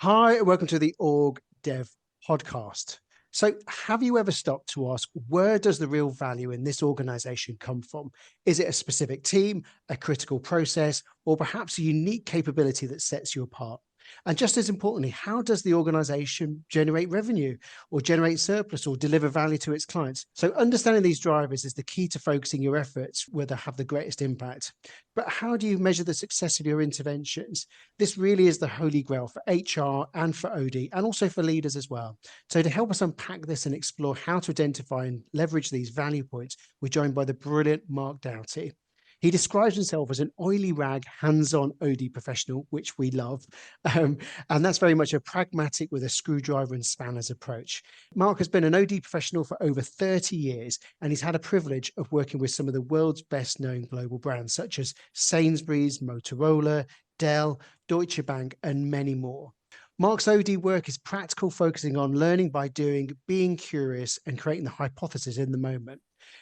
Hi, and welcome to the OrgDev podcast. So, have you ever stopped to ask, where does the real value in this organization come from? Is it a specific team, a critical process, or perhaps a unique capability that sets you apart? And just as importantly, how does the organization generate revenue or generate surplus or deliver value to its clients? So, understanding these drivers is the key to focusing your efforts where they have the greatest impact. But how do you measure the success of your interventions? This really is the holy grail for HR and for OD, and also for leaders as well. So, to help us unpack this and explore how to identify and leverage these value points, we're joined by the brilliant Mark Doughty. He describes himself as an oily rag, hands-on OD professional, which we love. And that's very much a pragmatic with a screwdriver and spanners approach. Mark has been an OD professional for over 30 years, and he's had a privilege of working with some of the world's best known global brands, such as Sainsbury's, Motorola, Dell, Deutsche Bank, and many more. Mark's OD work is practical, focusing on learning by doing, being curious, and creating the hypothesis in the moment.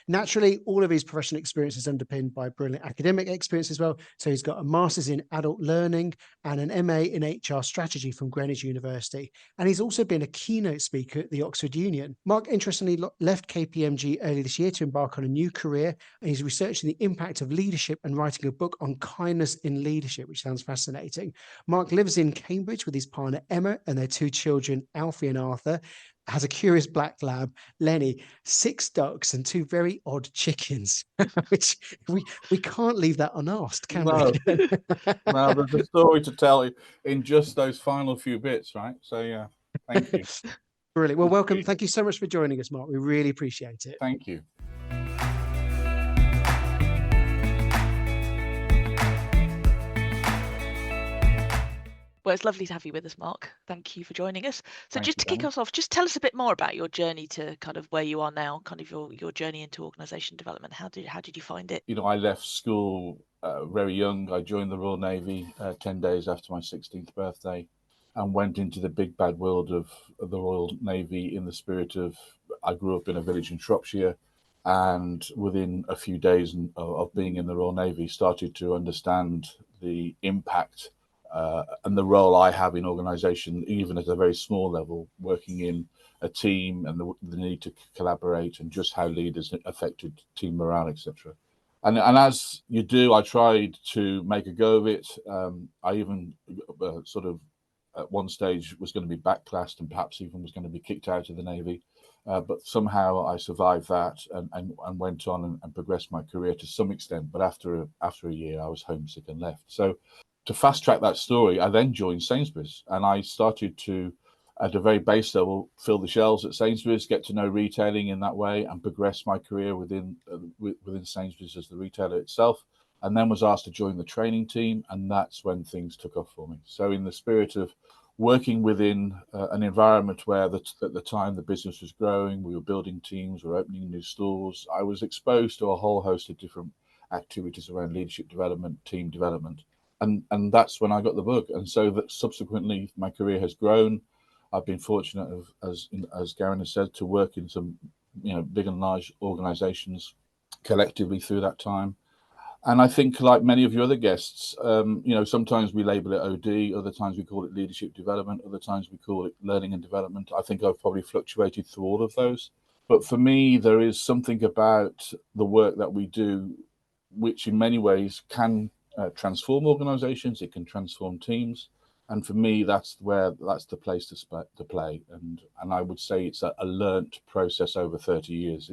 Naturally, all of his professional experience is underpinned by brilliant academic experience as well. So he's got a master's in adult learning and an MA in HR strategy from Greenwich University. And he's also been a keynote speaker at the Oxford Union. Mark, interestingly, left KPMG early this year to embark on a new career. And he's researching the impact of leadership and writing a book on kindness in leadership, which sounds fascinating. Mark lives in Cambridge with his partner, Emma, and their two children, Alfie and Arthur. Has a curious black lab, Lenny, 6 ducks, and 2 very odd chickens, which we can't leave that unasked, can No, we? no, there's a story to tell in just those final few bits, right? So, yeah, thank you. Brilliant. Well, welcome. Thank you so much for joining us, Mark. We really appreciate it. Thank you. Well, it's lovely to have you with us, Mark. Thank you for joining us. So Thank just you, to kick Danny. us off, just tell us a bit more about your journey to kind of where you are now, kind of your journey into organisation development. How did you find it? You know, I left school very young. I joined the Royal Navy 10 days after my 16th birthday and went into the big bad world of the Royal Navy in the spirit of, I grew up in a village in Shropshire, and within a few days of being in the Royal Navy, started to understand the impact and the role I have in organisation, even at a very small level, working in a team and the need to collaborate and just how leaders affected team morale, etc. And as you do, I tried to make a go of it. I even sort of at one stage was going to be backclassed and perhaps even was going to be kicked out of the Navy. But somehow I survived that and went on and progressed my career to some extent. But after a year, I was homesick and left. So to fast track that story, I then joined Sainsbury's and I started to, at a very base level, fill the shelves at Sainsbury's, get to know retailing in that way, and progress my career within Sainsbury's as the retailer itself. And then was asked to join the training team, and that's when things took off for me. So, in the spirit of working within an environment where at the time the business was growing, we were building teams, we were opening new stores, I was exposed to a whole host of different activities around leadership development, team development. And that's when I got the bug. And so that subsequently my career has grown. I've been fortunate, as Garen has said, to work in some big and large organizations collectively through that time. And I think, like many of your other guests, sometimes we label it OD, other times we call it leadership development, other times we call it learning and development. I think I've probably fluctuated through all of those. But for me, there is something about the work that we do, which in many ways can transform organizations, it can transform teams. And for me, that's the place to play. And I would say it's a learnt process over 30 years.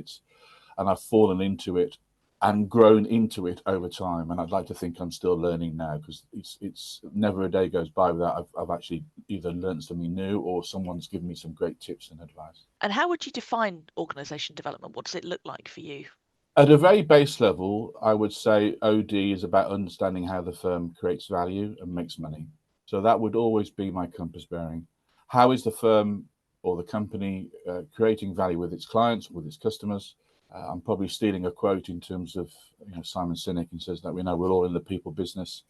And I've fallen into it and grown into it over time. And I'd like to think I'm still learning now, because it's never a day goes by without I've actually either learned something new or someone's given me some great tips and advice. And how would you define organisation development? What does it look like for you? At a very base level, I would say OD is about understanding how the firm creates value and makes money. So that would always be my compass bearing. How is the firm or the company creating value with its clients, with its customers? I'm probably stealing a quote in terms of Simon Sinek, and says that we know we're all in the people business,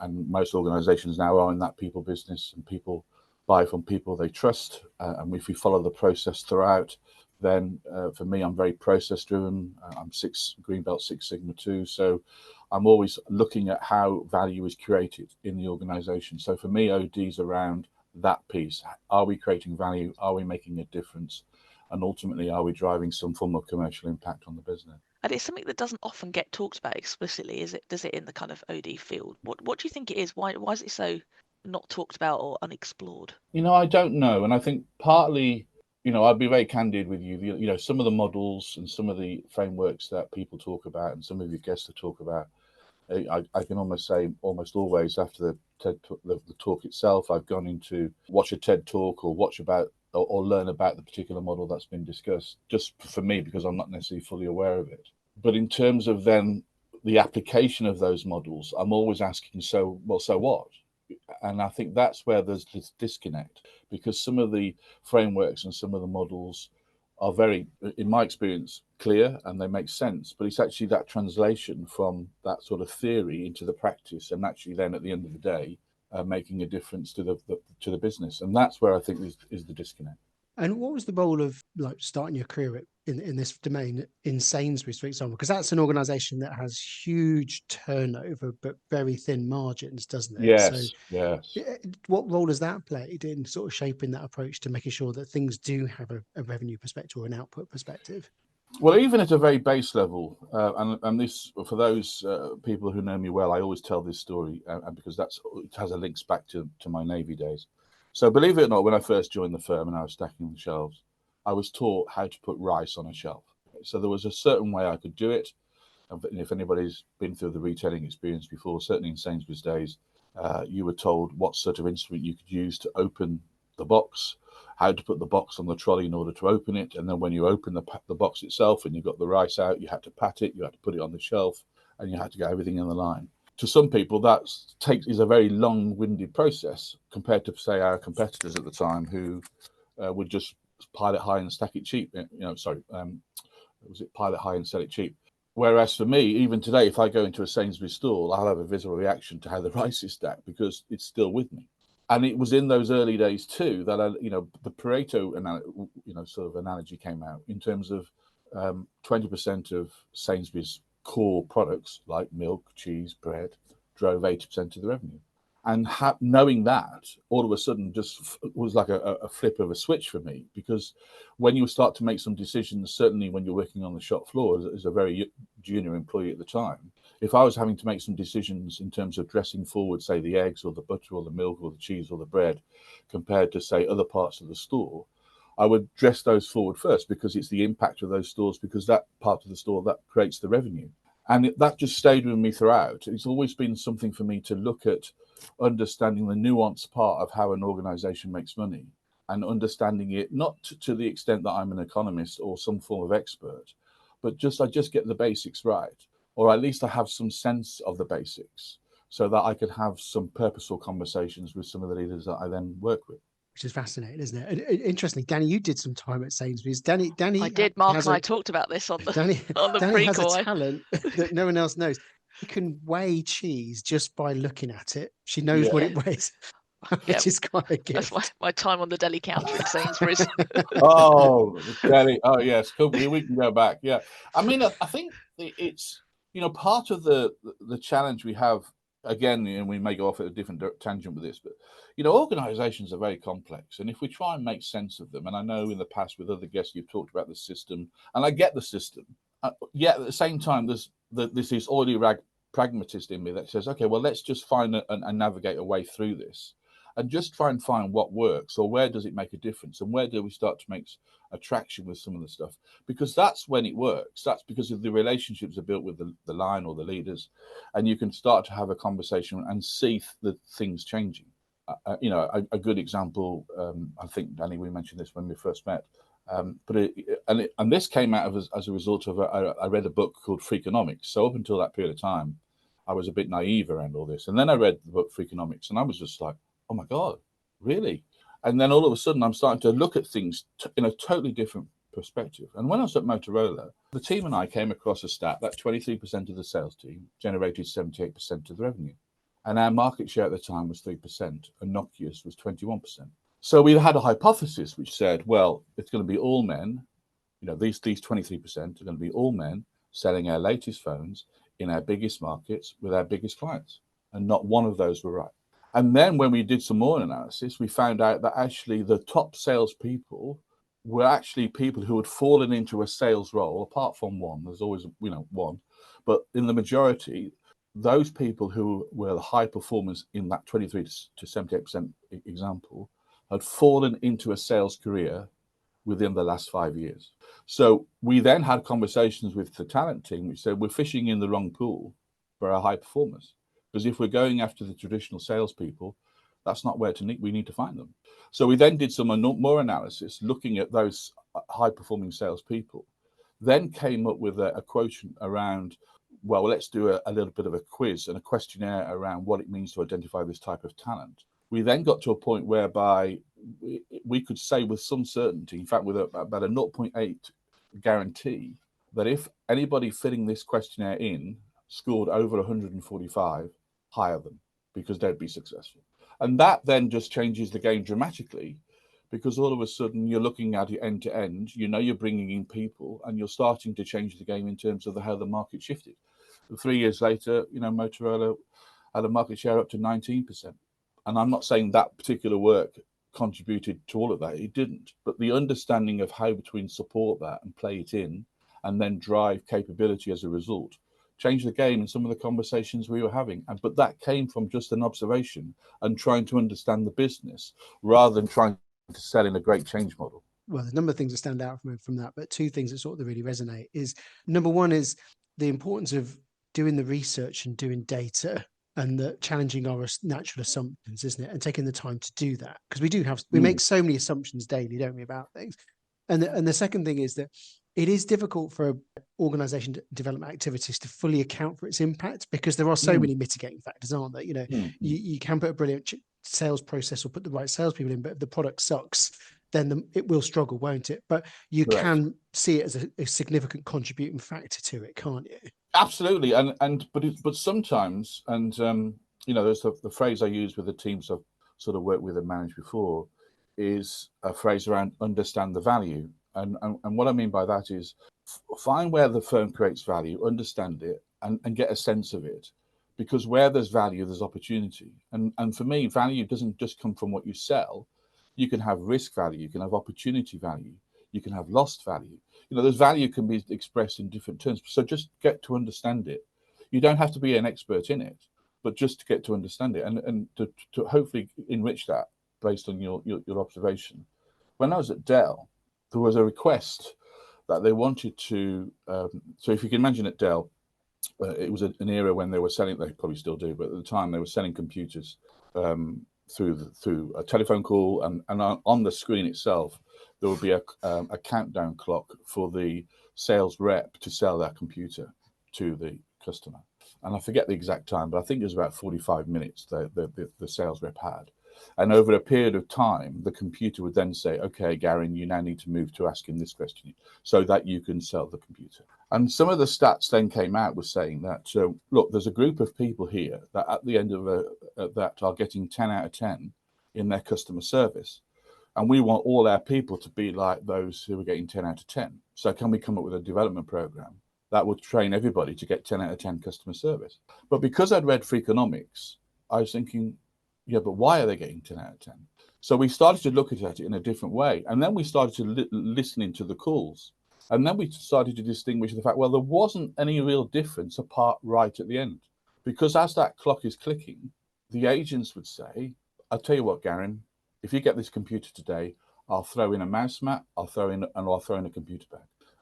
and most organizations now are in that people business, and people buy from people they trust. And if we follow the process throughout, then for me, I'm very process driven. I'm Green Belt 6 Sigma 2. So I'm always looking at how value is created in the organization. So for me, OD is around that piece. Are we creating value? Are we making a difference? And ultimately, are we driving some form of commercial impact on the business? And it's something that doesn't often get talked about explicitly, is it? Does it in the kind of OD field? What do you think it is? Why is it so not talked about or unexplored? I don't know. And I think partly, I'd be very candid with you. Some of the models and some of the frameworks that people talk about and some of your guests that talk about, I can almost say almost always after the TED the talk itself, I've gone into watch a TED talk or watch about or learn about the particular model that's been discussed, just for me, because I'm not necessarily fully aware of it. But in terms of then the application of those models, I'm always asking, so what? And I think that's where there's this disconnect, because some of the frameworks and some of the models are very, in my experience, clear and they make sense, but it's actually that translation from that sort of theory into the practice, and actually then at the end of the day, making a difference to the business. And that's where I think is the disconnect. And what was the role of starting your career in this domain in Sainsbury's, for example? Because that's an organisation that has huge turnover but very thin margins, doesn't it? Yes. What role has that played in sort of shaping that approach to making sure that things do have a revenue perspective or an output perspective? Well, even at a very base level, and this, for those people who know me well, I always tell this story, and because it has a links back to my Navy days. So believe it or not, when I first joined the firm and I was stacking on the shelves, I was taught how to put rice on a shelf. So there was a certain way I could do it. And if anybody's been through the retailing experience before, certainly in Sainsbury's days, you were told what sort of instrument you could use to open the box, how to put the box on the trolley in order to open it. And then when you open the box itself and you got the rice out, you had to pat it, you had to put it on the shelf, and you had to get everything in the line. To some people, that is a very long-winded process compared to, say, our competitors at the time, who would just pile it high and stack it cheap. Was it pile it high and sell it cheap? Whereas for me, even today, if I go into a Sainsbury's store, I'll have a visceral reaction to how the rice is stacked because it's still with me. And it was in those early days too that the Pareto sort of analogy came out in terms of 20% of Sainsbury's core products like milk, cheese, bread drove 80% of the revenue. And knowing that, all of a sudden, just was like a flip of a switch for me, because when you start to make some decisions, certainly when you're working on the shop floor as a very junior employee at the time, if I was having to make some decisions in terms of dressing forward, say, the eggs or the butter or the milk or the cheese or the bread, compared to, say, other parts of the store, I would dress those forward first, because it's the impact of those stores, because that part of the store that creates the revenue. And that just stayed with me throughout. It's always been something for me to look at understanding the nuanced part of how an organization makes money, and understanding it not to the extent that I'm an economist or some form of expert, but I just get the basics right, or at least I have some sense of the basics, so that I could have some purposeful conversations with some of the leaders that I then work with. Which is fascinating, isn't it? Interestingly, Danny, you did some time at Sainsbury's. Danny, I did. Mark and I talked about this on the Danny pre-call. has a talent that no one else knows. She can weigh cheese just by looking at it. She knows what it weighs, which is quite a gift. That's my time on the deli counter at Sainsbury's. Oh, deli. Oh, yes. We can go back. Yeah. I mean, I think it's, part of the challenge we have, again, and we may go off at a different tangent with this, but, organizations are very complex. And if we try and make sense of them, and I know in the past with other guests, you've talked about the system, and I get the system. Yet at the same time, there's this oily rag pragmatist in me that says, okay, well, let's just find and navigate a way through this, and just try and find what works, or where does it make a difference, and where do we start to make a traction with some of the stuff, because that's when it works. That's because of the relationships are built with the line or the leaders, and you can start to have a conversation and see the things changing. A good example, I think, Danny, we mentioned this when we first met, and this came out of as a result of I read a book called Freakonomics. So up until that period of time, I was a bit naive around all this, and then I read the book Freakonomics, and I was just like, oh my God, really? And then all of a sudden, I'm starting to look at things in a totally different perspective. And when I was at Motorola, the team and I came across a stat that 23% of the sales team generated 78% of the revenue. And our market share at the time was 3%, and Nokia's was 21%. So we had a hypothesis which said, well, it's going to be all men, these 23% are going to be all men selling our latest phones in our biggest markets with our biggest clients. And not one of those were right. And then when we did some more analysis, we found out that actually the top salespeople were actually people who had fallen into a sales role, apart from one. There's always, one. But in the majority, those people who were the high performers in that 23 to 78% example had fallen into a sales career within the last 5 years. So we then had conversations with the talent team, which said we're fishing in the wrong pool for our high performers. Because if we're going after the traditional salespeople, that's not where we need to find them. So we then did some more analysis looking at those high-performing salespeople, then came up with a quotient around, well, let's do a little bit of a quiz and a questionnaire around what it means to identify this type of talent. We then got to a point whereby we could say with some certainty, in fact, with about a 0.8 guarantee, that if anybody filling this questionnaire in scored over 145, hire them, because they'd be successful. And that then just changes the game dramatically, because all of a sudden you're looking at it end to end, you're bringing in people, and you're starting to change the game in terms of how the market shifted. 3 years later, Motorola had a market share up to 19%. And I'm not saying that particular work contributed to all of that. It didn't. But the understanding of how between support that and play it in and then drive capability as a result changed the game in some of the conversations we were having. But that came from just an observation and trying to understand the business rather than trying to sell in a great change model. Well, there's a number of things that stand out from that, but two things that sort of really resonate is, number one is the importance of doing the research and doing data and challenging our natural assumptions, isn't it? And taking the time to do that, because we make so many assumptions daily, don't we, about things. And the second thing is that it is difficult for organization development activities to fully account for its impact, because there are so many mitigating factors, aren't there? You can put a brilliant sales process or put the right salespeople in, but if the product sucks, then it will struggle, won't it? But you Correct. can see it as a significant contributing factor to it, can't you? Absolutely, but sometimes, and there's the phrase I use with the teams I've sort of worked with and managed before, is a phrase around understand the value. And what I mean by that is find where the firm creates value, understand it, and get a sense of it. Because where there's value, there's opportunity. And for me, value doesn't just come from what you sell. You can have risk value, you can have opportunity value, you can have lost value. There's value can be expressed in different terms. So just get to understand it. You don't have to be an expert in it, but just to get to understand it and to hopefully enrich that based on your observation. When I was at Dell, there was a request that they wanted to, so if you can imagine at Dell, it was an era when they were selling, they probably still do, but at the time they were selling computers through a telephone call, and on the screen itself, there would be a countdown clock for the sales rep to sell that computer to the customer. And I forget the exact time, but I think it was about 45 minutes the sales rep had. And over a period of time, the computer would then say, okay, Gary, you now need to move to asking this question so that you can sell the computer. And some of the stats then came out was saying that, look, there's a group of people here that at the end of that are getting 10 out of 10 in their customer service. And we want all our people to be like those who are getting 10 out of 10. So can we come up with a development program that would train everybody to get 10 out of 10 customer service? But because I'd read Freakonomics, I was thinking, yeah, but why are they getting 10 out of 10? So we started to look at it in a different way. And then we started to listen into the calls. And then we started to distinguish the fact, well, there wasn't any real difference apart right at the end. Because as that clock is clicking, the agents would say, I'll tell you what, Garen, if you get this computer today, I'll throw in a mouse mat, I'll throw in a computer bag.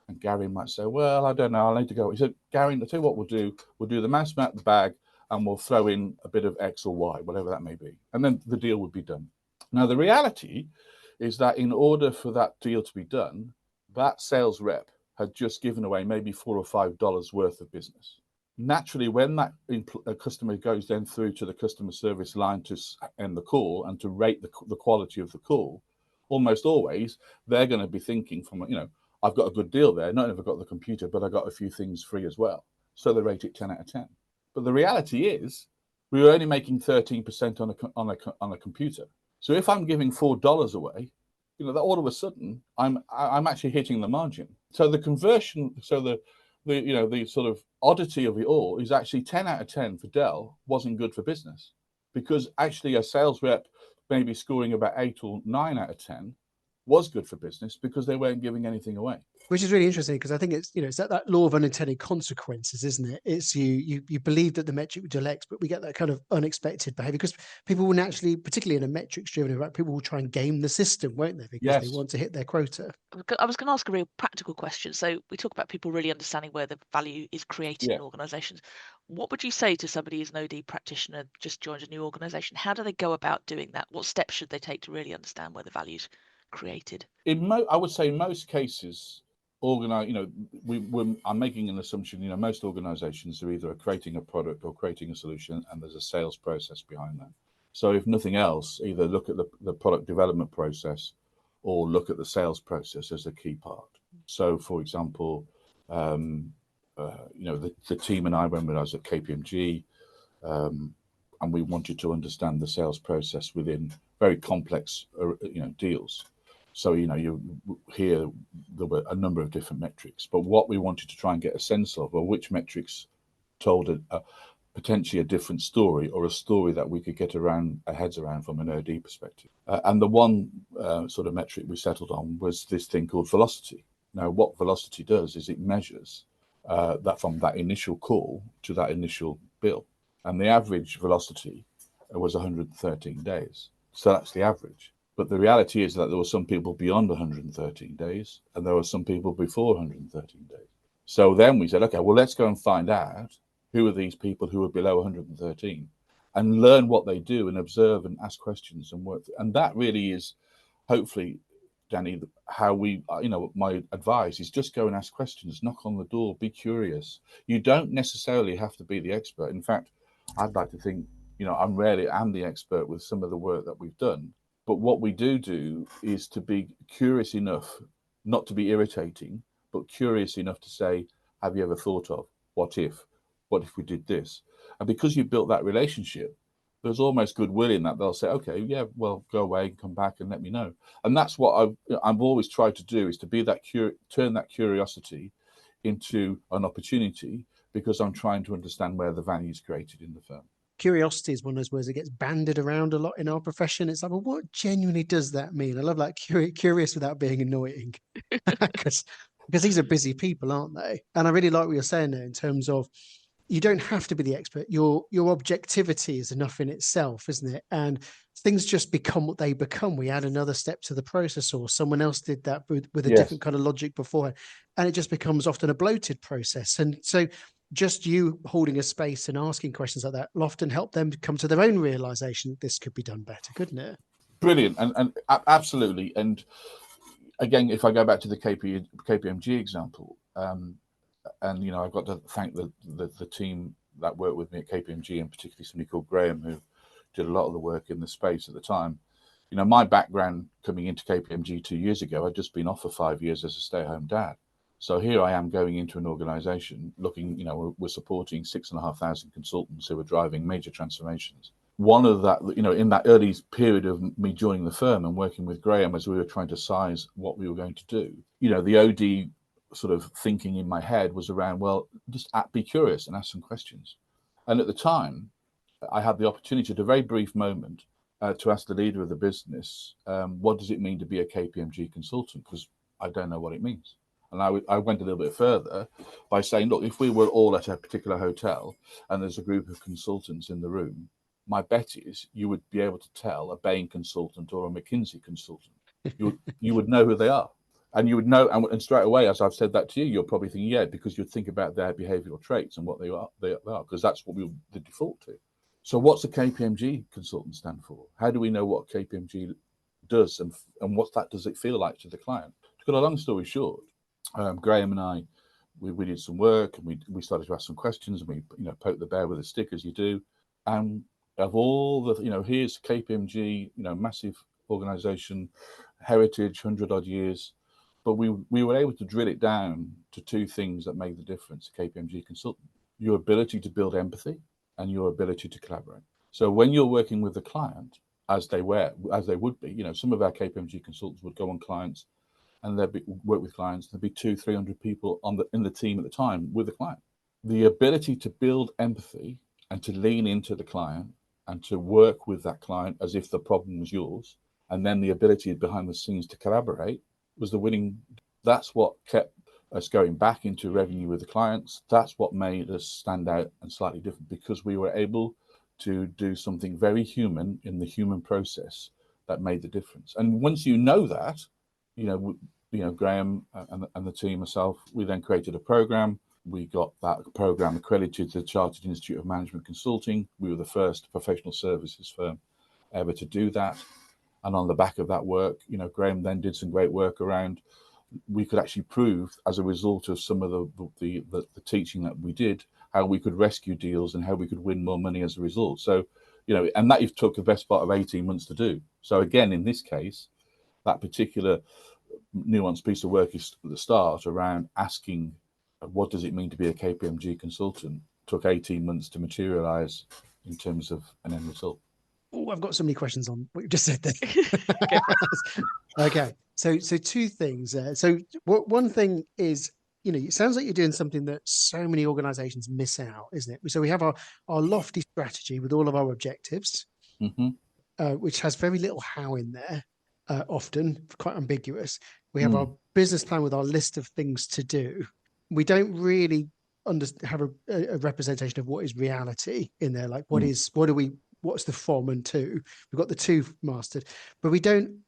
And Gary might say, well, I don't know, I'll need to go. He said, Gary, I'll tell you what we'll do the mouse mat, the bag, and we'll throw in a bit of X or Y, whatever that may be. And then the deal would be done. Now, the reality is that in order for that deal to be done, that sales rep had just given away maybe $4 or $5 worth of business. Naturally, when that customer goes then through to the customer service line to end the call and to rate the quality of the call, almost always they're going to be thinking from, I've got a good deal there. Not only have I got the computer, but I got a few things free as well. So they rate it 10 out of 10. But the reality is we were only making 13% on a computer. So if I'm giving $4 away, that all of a sudden I'm actually hitting the margin. So the conversion, so the sort of oddity of it all is actually 10 out of 10 for Dell wasn't good for business, because actually a sales rep maybe scoring about 8 or 9 out of 10 was good for business because they weren't giving anything away. Which is really interesting, because I think it's, you know, it's that law of unintended consequences, isn't it? It's you believe that the metric would do X, but we get that kind of unexpected behavior because people will naturally, particularly in a metrics driven environment, people will try and game the system, won't they? Because they want to hit their quota. I was going to ask a real practical question. So we talk about people really understanding where the value is created in organizations. What would you say to somebody who's an OD practitioner, just joined a new organization? How do they go about doing that? What steps should they take to really understand where the value's created? I would say in most cases, I'm making an assumption, you know, most organizations are either creating a product or creating a solution, and there's a sales process behind that. So if nothing else, either look at the product development process or look at the sales process as a key part. So for example, the team and I, when I was at KPMG, and we wanted to understand the sales process within very complex deals. So, here there were a number of different metrics, but what we wanted to try and get a sense of were which metrics told potentially a different story, or a story that we could get our heads around from an OD perspective. And the one sort of metric we settled on was this thing called velocity. Now, what velocity does is it measures that from that initial call to that initial bill. And the average velocity was 113 days. So that's the average. But the reality is that there were some people beyond 113 days, and there were some people before 113 days. So then we said, okay, well, let's go and find out who are these people who are below 113, and learn what they do, and observe and ask questions and work. And that really is, hopefully, Danny, how my advice is just go and ask questions, knock on the door, be curious. You don't necessarily have to be the expert. In fact, I'd like to think, I'm the expert with some of the work that we've done. But what we do is to be curious enough, not to be irritating, but curious enough to say, have you ever thought of, what if we did this? And because you've built that relationship, there's almost goodwill in that. They'll say, okay, yeah, well, go away and come back and let me know. And that's what I've always tried to do, is to be that turn that curiosity into an opportunity, because I'm trying to understand where the value is created in the firm. Curiosity is one of those words that gets bandied around a lot in our profession. It's like, well, what genuinely does that mean? I love that, curious without being annoying, because these are busy people, aren't they? And I really like what you're saying there in terms of, you don't have to be the expert. Your objectivity is enough in itself, isn't it? And things just become what they become. We add another step to the process, or someone else did that with a different kind of logic beforehand, and it just becomes often a bloated process. And so just you holding a space and asking questions like that will often help them come to their own realization that this could be done better, couldn't it? Brilliant. And absolutely. And again, if I go back to the KPMG example, and I've got to thank the team that worked with me at KPMG, and particularly somebody called Graham, who did a lot of the work in the space at the time. My background coming into KPMG 2 years ago, I'd just been off for 5 years as a stay-at-home dad. So here I am going into an organization looking, we're supporting 6,500 consultants who are driving major transformations. One of that, in that early period of me joining the firm and working with Graham as we were trying to size what we were going to do, the OD sort of thinking in my head was around, well, just be curious and ask some questions. And at the time, I had the opportunity at a very brief moment to ask the leader of the business, what does it mean to be a KPMG consultant? Because I don't know what it means. And I went a little bit further by saying, look, if we were all at a particular hotel and there's a group of consultants in the room, my bet is you would be able to tell a Bain consultant or a McKinsey consultant. You would know who they are. And you would know, and straight away, as I've said that to you, you're probably thinking, yeah, because you'd think about their behavioural traits and what they are, because that's what we would the default to. So what's a KPMG consultant stand for? How do we know what KPMG does, and what does it feel like to the client? To cut a long story short, Graham and I, we did some work, and we started to ask some questions, and we poked the bear with a stick, as you do. And of all the, here's KPMG, massive organisation, heritage, 100 odd years, but we were able to drill it down to two things that make the difference. KPMG consultant: your ability to build empathy and your ability to collaborate. So when you're working with the client, as they would be, some of our KPMG consultants would go on clients, and they'd work with clients. There'd be 200-300 people in the team at the time with the client. The ability to build empathy and to lean into the client and to work with that client as if the problem was yours, and then the ability behind the scenes to collaborate was the winning. That's what kept us going back into revenue with the clients. That's what made us stand out and slightly different, because we were able to do something very human in the human process that made the difference. And once you know that, Graham and the team, myself, we then created a program. We got that program accredited to the Chartered Institute of Management Consulting. We were the first professional services firm ever to do that. And on the back of that work, Graham then did some great work around, we could actually prove, as a result of some of the teaching that we did, how we could rescue deals and how we could win more money as a result. So, and that took the best part of 18 months to do. So again, in this case, that particular nuanced piece of work is at the start around asking, what does it mean to be a KPMG consultant? Took 18 months to materialize in terms of an end result. Oh, I've got so many questions on what you just said there. Okay, so two things. So one thing is, it sounds like you're doing something that so many organizations miss out, isn't it? So we have our lofty strategy with all of our objectives, which has very little how in there, often quite ambiguous. We have our business plan with our list of things to do. We don't really have a representation of what is reality in there. Like what's the from and to? We've got the two mastered, but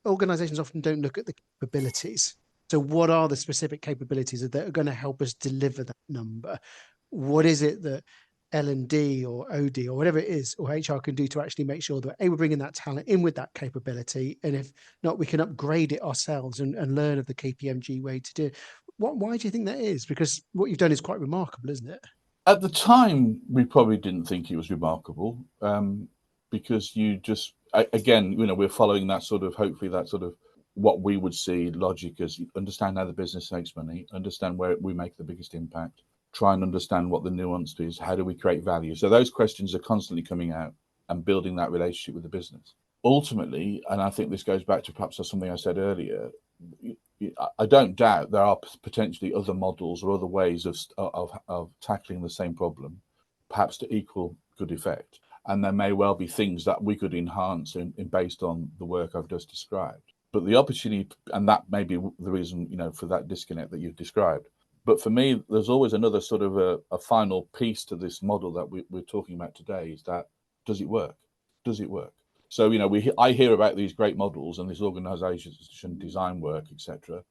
organizations often don't look at the capabilities. So what are the specific capabilities that are going to help us deliver that number? What is it that L&D or OD or whatever it is, or HR can do to actually make sure that we're bringing that talent in with that capability? And if not, we can upgrade it ourselves and learn of the KPMG way to do it. Why do you think that is? Because what you've done is quite remarkable, isn't it? At the time, we probably didn't think it was remarkable, because we're following that sort of, hopefully that sort of what we would see logic as, understand how the business makes money, understand where we make the biggest impact, try and understand what the nuance is, how do we create value? So those questions are constantly coming out and building that relationship with the business. Ultimately, and I think this goes back to perhaps something I said earlier, I don't doubt there are potentially other models or other ways of tackling the same problem, perhaps to equal good effect. And there may well be things that we could enhance based on the work I've just described. But the opportunity, and that may be the reason, for that disconnect that you've described. But for me, there's always another sort of a final piece to this model that we're talking about today, is that, does it work? Does it work? So, I hear about these great models and this organization design work, etc.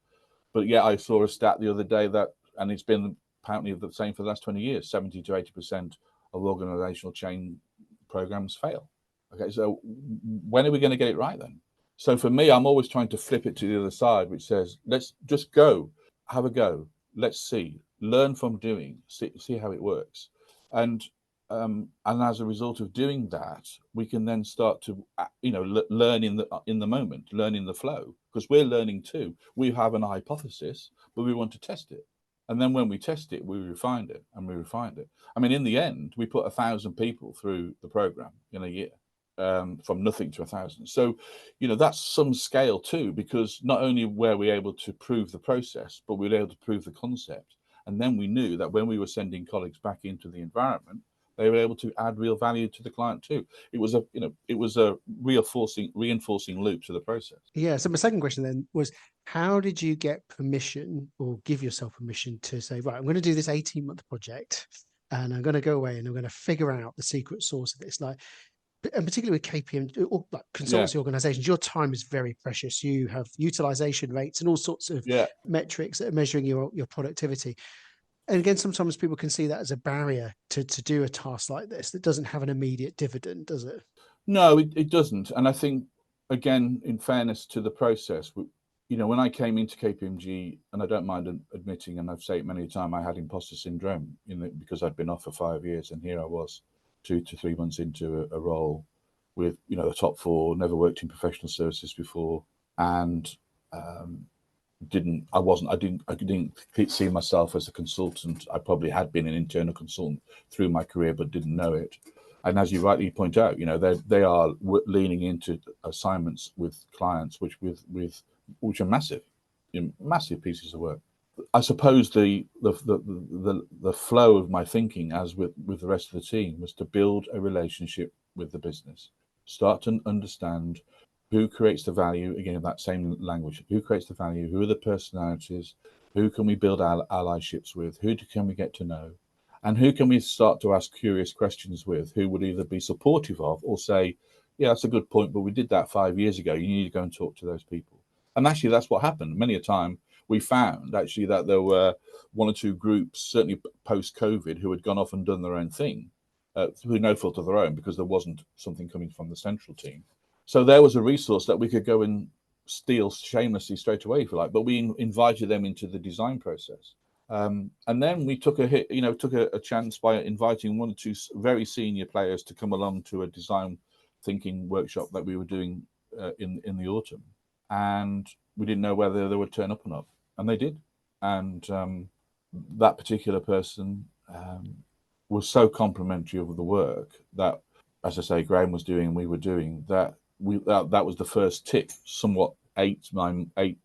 But yeah, I saw a stat the other day that, and it's been apparently the same for the last 20 years, 70 to 80% of organizational change programs fail. Okay, so when are we going to get it right then? So for me, I'm always trying to flip it to the other side, which says, let's just go, have a go. Let's see, learn from doing, see how it works. And as a result of doing that, we can then start to, learn in the moment, learn in the flow, because we're learning too. We have an hypothesis, but we want to test it. And then when we test it, we refined it and we refined it. I mean, in the end, we put 1,000 people through the program in a year, from nothing to 1,000. So, that's some scale too, because not only were we able to prove the process, but we were able to prove the concept. And then we knew that when we were sending colleagues back into the environment, they were able to add real value to the client too. It was a reinforcing loop to the process. Yeah. So my second question then was, how did you get permission or give yourself permission to say, right, I'm going to do this 18-month project and I'm going to go away and I'm going to figure out the secret sauce of this? Like, and particularly with KPMG or like consultancy organizations, your time is very precious. You have utilization rates and all sorts of metrics that are measuring your productivity. And again, sometimes people can see that as a barrier to do a task like this that doesn't have an immediate dividend, does it? No, it doesn't. And I think, again, in fairness to the process, when I came into KPMG, and I don't mind admitting, and I've said it many times, I had imposter syndrome because I'd been off for 5 years, and here I was 2 to 3 months into a role with, the top four, never worked in professional services before, and I didn't see myself as a consultant. I probably had been an internal consultant through my career, but didn't know it. And as you rightly point out, they are leaning into assignments with clients, which are massive pieces of work. I suppose the flow of my thinking, as with the rest of the team, was to build a relationship with the business. Start to understand who creates the value, again, that same language. Who creates the value? Who are the personalities? Who can we build allyships with? Who can we get to know? And who can we start to ask curious questions with, who would either be supportive of or say, yeah, that's a good point, but we did that 5 years ago. You need to go and talk to those people. And actually, that's what happened. Many a time we found actually that there were one or two groups, certainly post-COVID, who had gone off and done their own thing through no fault of their own, because there wasn't something coming from the central team. So there was a resource that we could go and steal shamelessly straight away, if you like, but we invited them into the design process. And then we took a chance by inviting one or two very senior players to come along to a design thinking workshop that we were doing in the autumn. And we didn't know whether they would turn up or not. And they did. And that particular person was so complimentary of the work that, as I say, Graham was doing and we were doing, that was the first tick, somewhat 8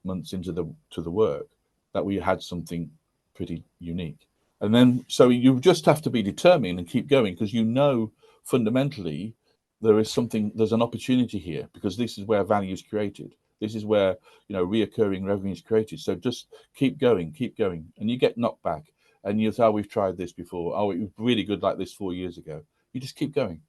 months into the work, that we had something pretty unique. And then, so you just have to be determined and keep going, because fundamentally there's an opportunity here, because this is where value is created. This is where, reoccurring revenue is created. So just keep going, and you get knocked back, and you say, oh, we've tried this before. Oh, it was really good like this 4 years ago. You just keep going.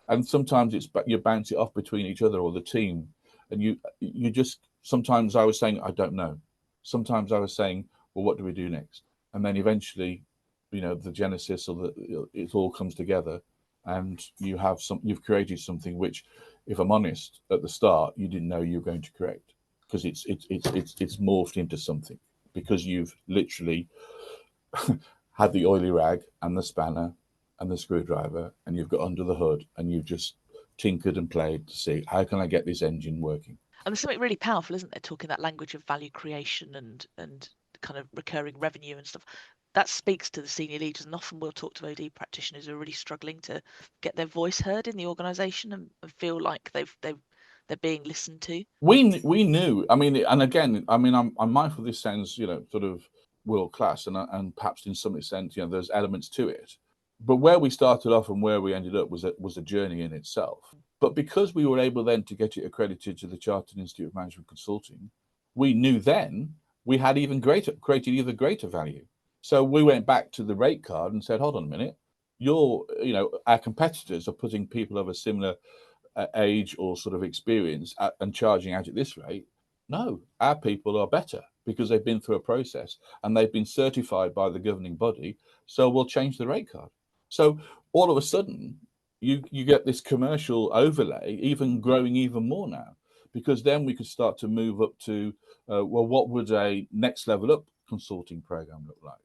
And sometimes you bounce it off between each other or the team, and you just, sometimes I was saying, I don't know. Sometimes I was saying, well, what do we do next? And then eventually, the genesis it all comes together, and you've created something which, if I'm honest, at the start you didn't know you were going to create, because it's morphed into something, because you've literally had the oily rag and the spanner and the screwdriver, and you've got under the hood, and you've just tinkered and played to see, how can I get this engine working? And there's something really powerful, isn't there, talking that language of value creation and kind of recurring revenue and stuff. That speaks to the senior leaders, and often we'll talk to OD practitioners who are really struggling to get their voice heard in the organisation and feel like they're being listened to. We knew. I mean, and again, I mean, I'm mindful this sounds, sort of world class, and perhaps in some extent, there's elements to it. But where we started off and where we ended up was a journey in itself. But because we were able then to get it accredited to the Chartered Institute of Management Consulting, we knew then we had created even greater value. So we went back to the rate card and said, hold on a minute, our competitors are putting people of a similar age or sort of experience and charging out at this rate. No, our people are better because they've been through a process and they've been certified by the governing body. So we'll change the rate card. So all of a sudden, you get this commercial overlay even growing even more now, because then we could start to move up to, what would a next level up consulting program look like?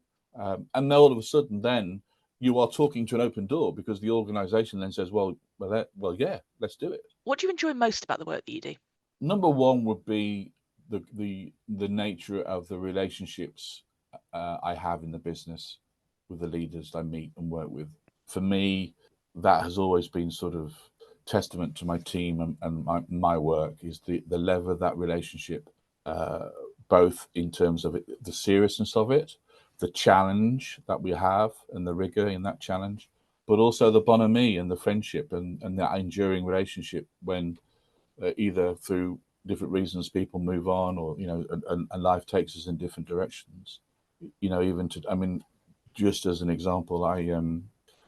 And then all of a sudden, then you are talking to an open door, because the organisation then says, well, yeah, let's do it. What do you enjoy most about the work that you do? Number one would be the nature of the relationships I have in the business with the leaders I meet and work with. For me, that has always been sort of testament to my team and my work, is the level of that relationship, both in terms of the seriousness of it, the challenge that we have and the rigor in that challenge, but also the bonhomie and the friendship and that enduring relationship when either through different reasons people move on, or and life takes us in different directions. Just as an example,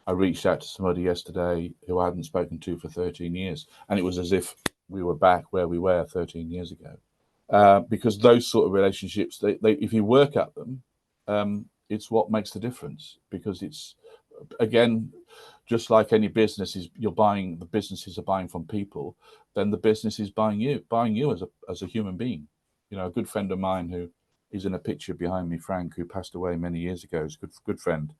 I reached out to somebody yesterday who I hadn't spoken to for 13 years, and it was as if we were back where we were 13 years ago. Because those sort of relationships, they if you work at them, it's what makes the difference. Because it's, again, just like any business, the businesses are buying from people, then the business is buying you as a human being. A good friend of mine who is in a picture behind me, Frank, who passed away many years ago, is a good friend.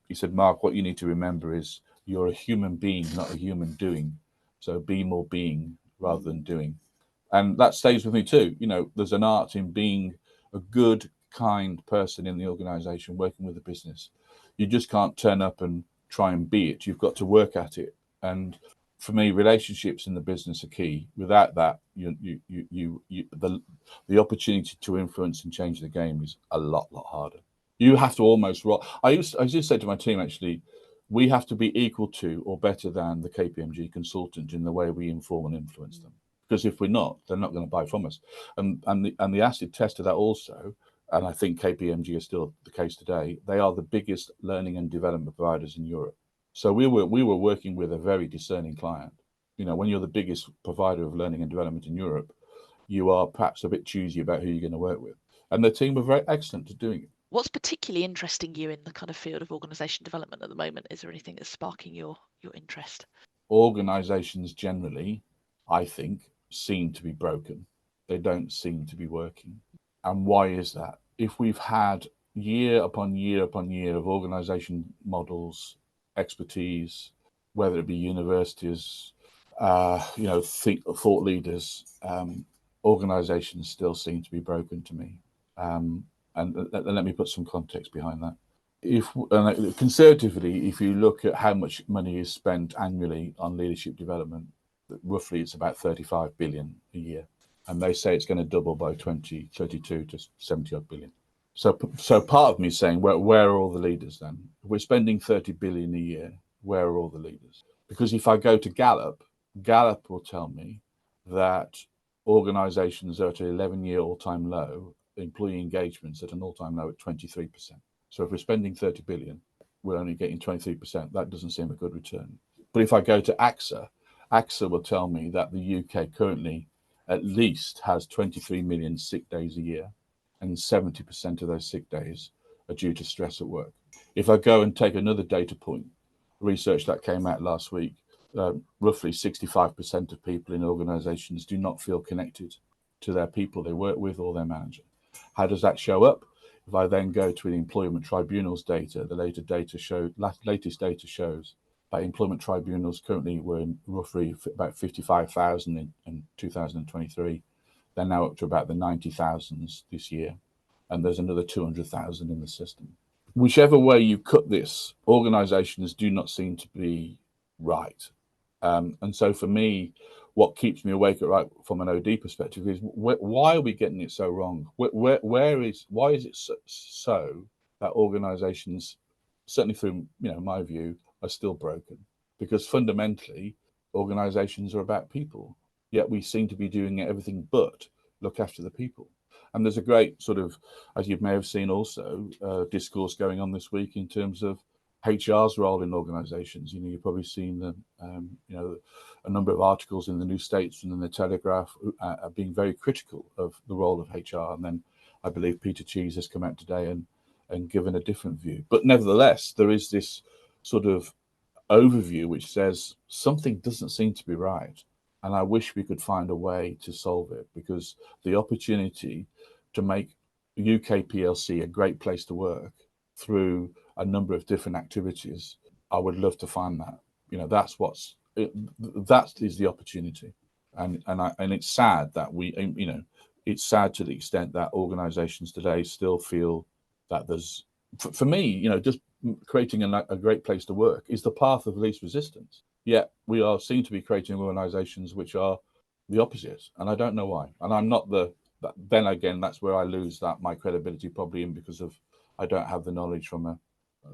He said, Mark, what you need to remember is you're a human being, not a human doing. So be more being rather than doing. And that stays with me too. There's an art in being a good, kind person in the organisation, working with the business. You just can't turn up and try and be it. You've got to work at it. And for me, relationships in the business are key. Without that, the opportunity to influence and change the game is a lot harder. You have to almost roll. I used to say to my team, actually, we have to be equal to or better than the KPMG consultant in the way we inform and influence them. Because if we're not, they're not going to buy from us. And the acid test of that also, and I think KPMG is still the case today, they are the biggest learning and development providers in Europe. So we were working with a very discerning client. You know, when you're the biggest provider of learning and development in Europe, you are perhaps a bit choosy about who you're going to work with. And the team were very excellent at doing it. What's particularly interesting you in the kind of field of organisation development at the moment? Is there anything that's sparking your interest? Organisations generally, I think, seem to be broken. They don't seem to be working. And why is that? If we've had year upon year upon year of organisation models, expertise, whether it be universities, thought leaders, organisations still seem to be broken to me. And let me put some context behind that. Conservatively, if you look at how much money is spent annually on leadership development, roughly it's about 35 billion a year. And they say it's going to double by 2032 to 70 odd billion. So part of me is saying, where are all the leaders then? If we're spending 30 billion a year, where are all the leaders? Because if I go to Gallup will tell me that organisations are at an 11-year all-time low, employee engagements at an all-time low at 23%. So if we're spending 30 billion, we're only getting 23%. That doesn't seem a good return. But if I go to AXA will tell me that the UK currently at least has 23 million sick days a year, and 70% of those sick days are due to stress at work. If I go and take another data point, research that came out last week, roughly 65% of people in organisations do not feel connected to their people they work with or their manager. How does that show up? If I then go to the employment tribunals data, the latest data shows that employment tribunals currently were in roughly about 55,000 in 2023. They're now up to about the 90,000s this year, and there's another 200,000 in the system. Whichever way you cut this, organisations do not seem to be right. And so for me, what keeps me awake at night from an OD perspective is why are we getting it so wrong? Why is it so that organisations, certainly through my view, are still broken? Because fundamentally, organisations are about people. Yet we seem to be doing everything but look after the people. And there's a great sort of, as you may have seen also, discourse going on this week in terms of HR's role in organisations. You've probably seen a number of articles in the New Statesman and the Telegraph are being very critical of the role of HR. And then I believe Peter Cheese has come out today and given a different view. But nevertheless, there is this sort of overview which says something doesn't seem to be right. And I wish we could find a way to solve it, because the opportunity to make UK PLC a great place to work through a number of different activities, I would love to find that. That is the opportunity. And it's sad that it's sad to the extent that organisations today still feel that there's, for me, just creating a great place to work is the path of least resistance. Yet we seem to be creating organisations which are the opposite, and I don't know why. And I'm not then again, that's where I lose my credibility probably because of I don't have the knowledge from a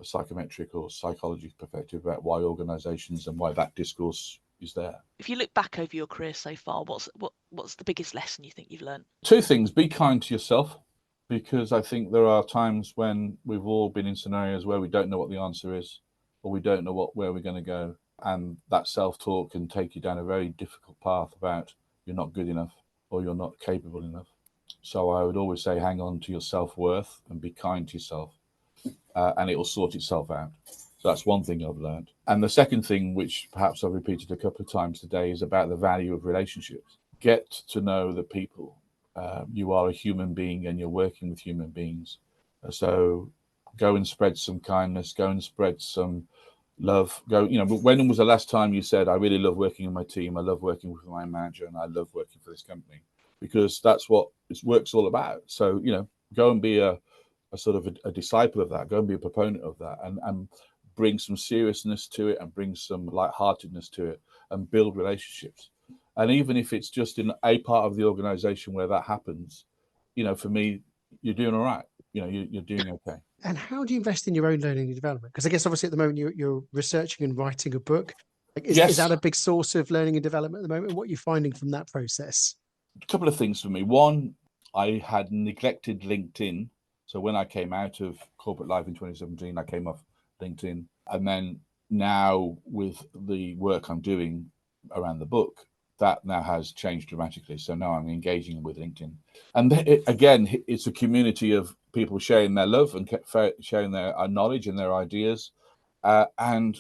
psychometric or psychology perspective about why organisations and why that discourse is there. If you look back over your career so far, what's the biggest lesson you think you've learned? Two things: be kind to yourself, because I think there are times when we've all been in scenarios where we don't know what the answer is, or we don't know where we're going to go. And that self-talk can take you down a very difficult path about you're not good enough or you're not capable enough. So I would always say hang on to your self-worth and be kind to yourself, and it will sort itself out. So that's one thing I've learned. And the second thing, which perhaps I've repeated a couple of times today, is about the value of relationships. Get to know the people. You are a human being and you're working with human beings. So go and spread some kindness, go and spread some love. When was the last time you said, I really love working in my team, I love working with my manager, and I love working for this company? Because that's what work's all about. So, go and be a sort of a disciple of that, go and be a proponent of that, and bring some seriousness to it and bring some lightheartedness to it and build relationships. And even if it's just in a part of the organization where that happens, for me, you're doing all right. you're doing okay. And how do you invest in your own learning and development? Because I guess obviously at the moment you're researching and writing a book. Like, is that a big source of learning and development at the moment? What are you finding from that process? A couple of things for me. One, I had neglected LinkedIn. So when I came out of corporate life in 2017, I came off LinkedIn. And then now with the work I'm doing around the book, that now has changed dramatically. So now I'm engaging with LinkedIn. And again, it's a community of people sharing their love and sharing their knowledge and their ideas. And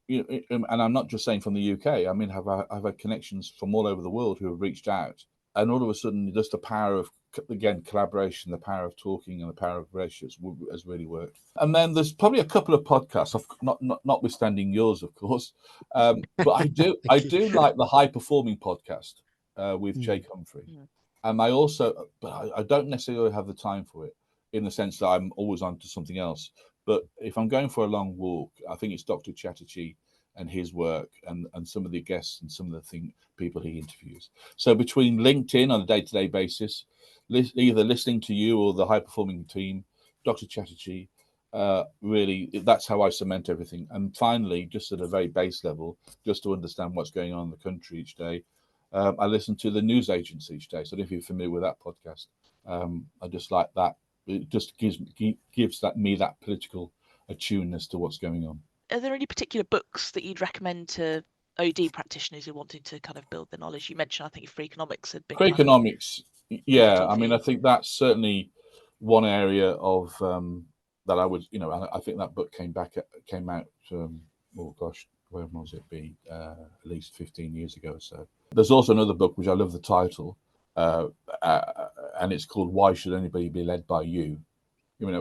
I'm not just saying from the UK. I mean, I've had connections from all over the world who have reached out. And all of a sudden, just the power of, again, collaboration, the power of talking and the power of relationships has really worked. And then there's probably a couple of podcasts, notwithstanding yours, of course. But I do like the High Performing podcast with Jake Humphrey. And but I don't necessarily have the time for it, in the sense that I'm always on to something else. But if I'm going for a long walk, I think it's Dr. Chatterjee and his work and some of the guests and some of the people he interviews. So between LinkedIn on a day-to-day basis, either listening to you or the high-performing team, Dr. Chatterjee, really, that's how I cement everything. And finally, just at a very base level, just to understand what's going on in the country each day, I listen to the news agency each day. So if you're familiar with that podcast, I just like that. It just gives me that political attuneness to what's going on. Are there any particular books that you'd recommend to OD practitioners who are wanting to kind of build their knowledge? You mentioned, I think, free economics had been. Free economics, yeah. I mean, I think that's certainly one area of that I would, I think that book came out. Oh gosh, when was it? At least 15 years ago or so. There's also another book which I love the title, and it's called "Why Should Anybody Be Led by You?"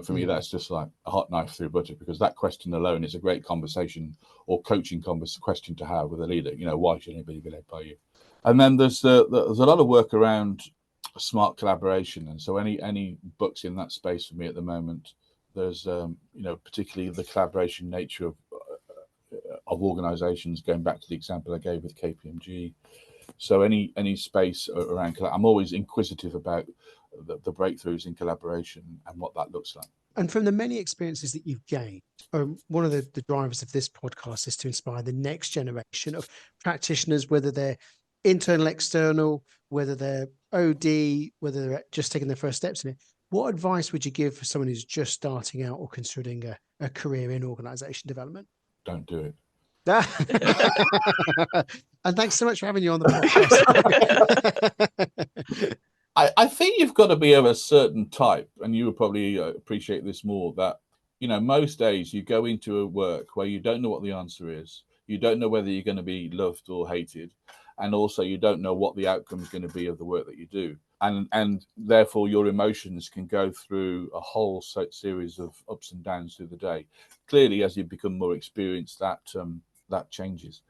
For me, that's just like a hot knife through butter, because that question alone is a great conversation or coaching question to have with a leader. Why should anybody be led by you? And then there's a lot of work around smart collaboration, and so any books in that space for me at the moment. There's particularly the collaboration nature of organisations. Going back to the example I gave with KPMG, so any space around, I'm always inquisitive about the breakthroughs in collaboration and what that looks like. And from the many experiences that you've gained, one of the drivers of this podcast is to inspire the next generation of practitioners, whether they're internal, external, whether they're OD, whether they're just taking their first steps in it. What advice would you give for someone who's just starting out or considering a career in organisation development? Don't do it. And thanks so much for having you on the podcast. I think you've got to be of a certain type, and you would probably appreciate this more, that, most days you go into a work where you don't know what the answer is. You don't know whether you're going to be loved or hated. And also you don't know what the outcome is going to be of the work that you do. And therefore your emotions can go through a whole series of ups and downs through the day. Clearly, as you become more experienced, that changes.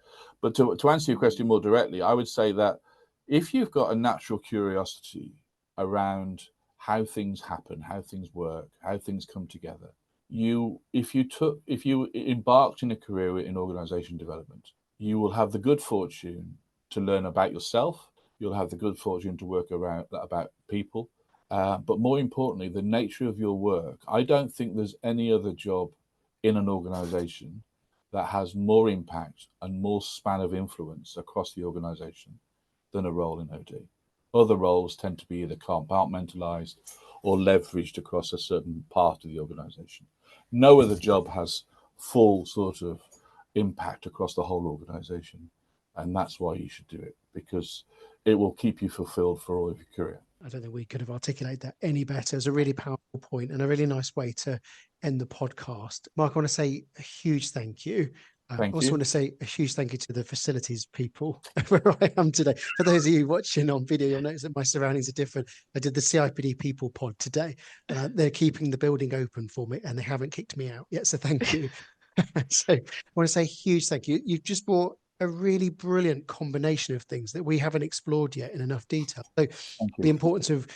But to answer your question more directly, I would say that if you've got a natural curiosity around how things happen, how things work, how things come together, if you embarked in a career in organisation development, you will have the good fortune to learn about yourself. You'll have the good fortune to work about people, but more importantly, the nature of your work. I don't think there's any other job in an organisation that has more impact and more span of influence across the organisation than a role in OD. Other roles tend to be either compartmentalized or leveraged across a certain part of the organisation. No other job has full sort of impact across the whole organisation. And that's why you should do it, because it will keep you fulfilled for all of your career. I don't think we could have articulated that any better. It's a really powerful point and a really nice way to end the podcast. Mark, I want to say a huge thank you. I also want to say a huge thank you to the facilities people where I am today. For those of you watching on video, you'll notice that my surroundings are different. I did the CIPD people pod today. They're keeping the building open for me and they haven't kicked me out yet. So thank you. So I want to say a huge thank you. You've just brought a really brilliant combination of things that we haven't explored yet in enough detail. So the importance of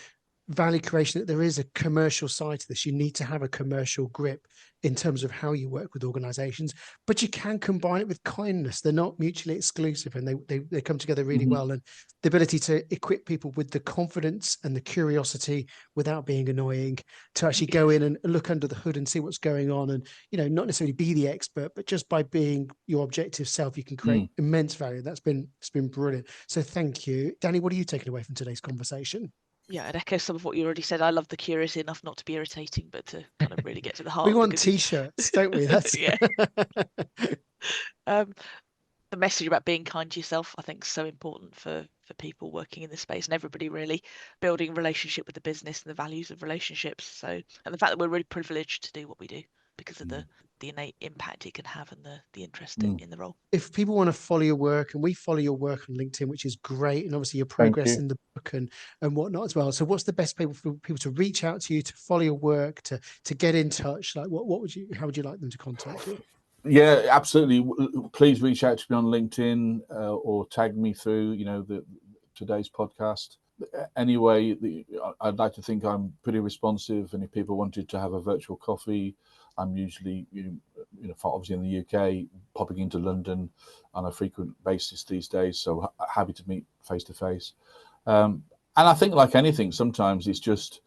value creation, that there is a commercial side to this. You need to have a commercial grip in terms of how you work with organizations, but you can combine it with kindness. They're not mutually exclusive, and they come together really well. And the ability to equip people with the confidence and the curiosity without being annoying, to actually go in and look under the hood and see what's going on, and not necessarily be the expert, but just by being your objective self, you can create immense value. It's been brilliant. So thank you. Danny, what are you taking away from today's conversation? Yeah, I'd echo some of what you already said. I love the curiosity enough not to be irritating, but to kind of really get to the heart. We want t-shirts, don't we? That's yeah. The message about being kind to yourself, I think, is so important for people working in this space, and everybody really building a relationship with the business and the values of relationships. So, and the fact that we're really privileged to do what we do because of the innate impact it can have and the interest in the role. If people want to follow your work, and we follow your work on LinkedIn, which is great, and obviously your progress in the book and whatnot as well. So what's the best way for people to reach out to you, to follow your work, to get in touch? Like how would you like them to contact you? Yeah, absolutely. Please reach out to me on LinkedIn or tag me through, today's podcast. Anyway, I'd like to think I'm pretty responsive, and if people wanted to have a virtual coffee, I'm usually, obviously in the UK, popping into London on a frequent basis these days. So happy to meet face to face. And I think, like anything, sometimes it's just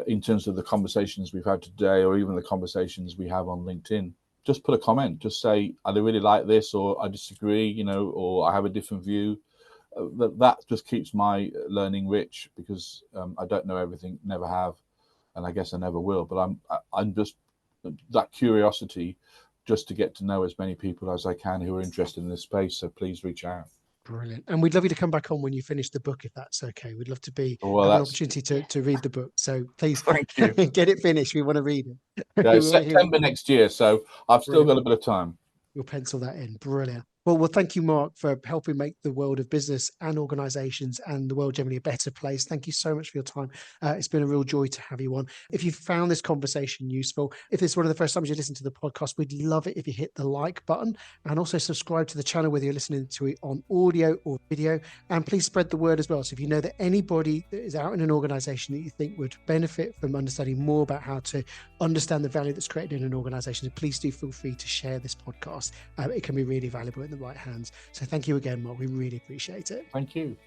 in terms of the conversations we've had today, or even the conversations we have on LinkedIn, just put a comment, just say, I really like this, or I disagree, or I have a different view. That just keeps my learning rich, because I don't know everything, never have, and I guess I never will. But I'm just that curiosity, just to get to know as many people as I can who are interested in this space. So please reach out. Brilliant. And we'd love you to come back on when you finish the book, if that's okay. We'd love to have an opportunity to read the book. So please get it finished. We want to read it. Yeah, September next year. So I've still got a bit of time. We'll pencil that in. Brilliant. Well, thank you, Mark, for helping make the world of business and organizations and the world generally a better place. Thank you so much for your time. It's been a real joy to have you on. If you found this conversation useful, if it's one of the first times you listen to the podcast, we'd love it if you hit the like button, and also subscribe to the channel, whether you're listening to it on audio or video. And please spread the word as well. So if you know that anybody that is out in an organization that you think would benefit from understanding more about how to understand the value that's created in an organization, please do feel free to share this podcast. It can be really valuable in the right hands. So thank you again, Mark. We really appreciate it. Thank you.